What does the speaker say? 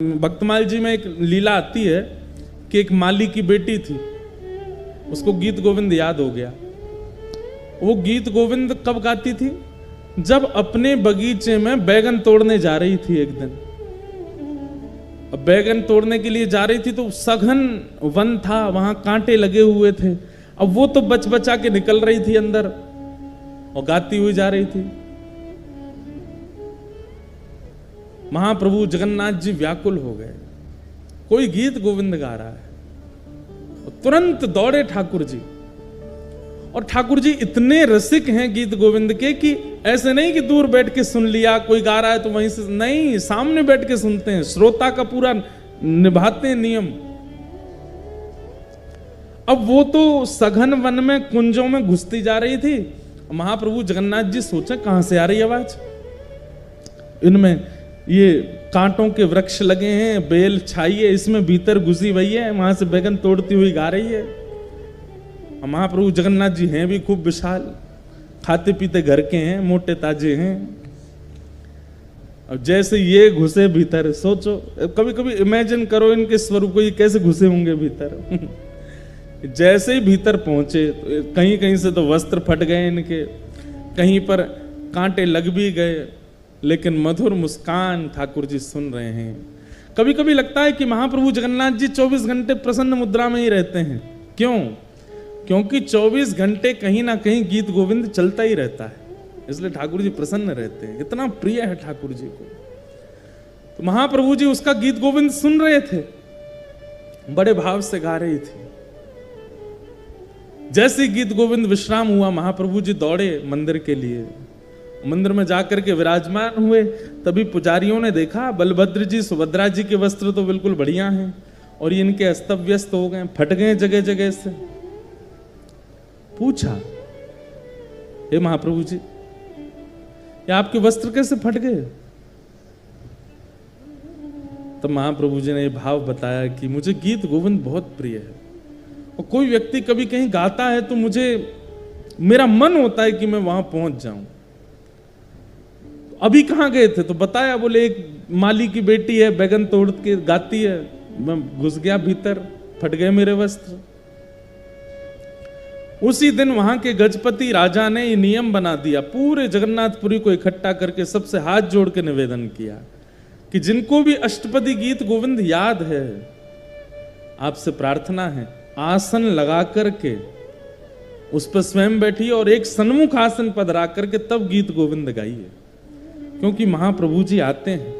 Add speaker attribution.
Speaker 1: भक्तमाल जी में एक लीला आती है कि एक माली की बेटी थी, उसको गीत गोविंद याद हो गया। वो गीत गोविंद कब गाती थी? जब अपने बगीचे में बैगन तोड़ने जा रही थी एक दिन। अब बैगन तोड़ने के लिए जा रही थी तो सघन वन था, वहां कांटे लगे हुए थे। अब वो तो बच बचा के निकल रही थी अंदर और गाती हुई जा रही थी। महाप्रभु जगन्नाथ जी व्याकुल हो गए, कोई गीत गोविंद गा रहा है। और तुरंत दौड़े ठाकुर जी, और ठाकुर जी इतने रसिक हैं गीत गोविंद के कि ऐसे नहीं कि दूर बैठ के सुन लिया, कोई गा रहा है तो वहीं से नहीं, सामने बैठ के सुनते हैं, श्रोता का पूरा निभाते हैं नियम। अब वो तो सघन वन में कुंजों में घुसती जा रही थी। महाप्रभु जगन्नाथ जी सोचे कहां से आ रही आवाज, इनमें ये कांटों के वृक्ष लगे हैं, बेल छाई है, इसमें भीतर घुसी हुई है, वहां से बैगन तोड़ती हुई गा रही है। महाप्रभु जगन्नाथ जी हैं भी खूब विशाल, खाते पीते घर के हैं, मोटे ताजे हैं। अब जैसे ये घुसे भीतर, सोचो कभी कभी इमेजिन करो इनके स्वरूप को, ये कैसे घुसे होंगे भीतर। जैसे ही भीतर पहुंचे तो कहीं कहीं से तो वस्त्र फट गए इनके, कहीं पर कांटे लग भी गए, लेकिन मधुर मुस्कान ठाकुर जी सुन रहे हैं। कभी कभी लगता है कि महाप्रभु जगन्नाथ जी 24 घंटे प्रसन्न मुद्रा में ही रहते हैं। क्यों? क्योंकि 24 घंटे कहीं ना कहीं गीत गोविंद चलता ही रहता है, इसलिए ठाकुर जी प्रसन्न रहते हैं, इतना प्रिय है ठाकुर जी को। तो महाप्रभु जी उसका गीत गोविंद सुन रहे थे, बड़े भाव से गा रही थी। जैसे गीत गोविंद विश्राम हुआ, महाप्रभु जी दौड़े मंदिर के लिए। मंदिर में जाकर के विराजमान हुए, तभी पुजारियों ने देखा बलभद्र जी सुभद्रा जी के वस्त्र तो बिल्कुल बढ़िया हैं और ये इनके अस्त व्यस्त हो गए, फट गए जगह जगह से। पूछा, हे महाप्रभु जी, ये आपके वस्त्र कैसे फट गए? तो महाप्रभु जी ने ये भाव बताया कि मुझे गीत गोविंद बहुत प्रिय है, और कोई व्यक्ति कभी कहीं गाता है तो मुझे, मेरा मन होता है कि मैं वहां पहुंच जाऊं। अभी कहां गए थे? तो बताया, बोले एक माली की बेटी है, बैगन तोड़ के गाती है, मैं घुस गया भीतर, फट गए मेरे वस्त्र। उसी दिन वहां के गजपति राजा ने ये नियम बना दिया, पूरे जगन्नाथपुरी को इकट्ठा करके सबसे हाथ जोड़ के निवेदन किया कि जिनको भी अष्टपदी गीत गोविंद याद है, आपसे प्रार्थना है आसन लगा करके उस पर स्वयं बैठिए और एक सन्मुख आसन पधरा करके तब गीत गोविंद गाइए, क्योंकि महाप्रभु जी आते हैं।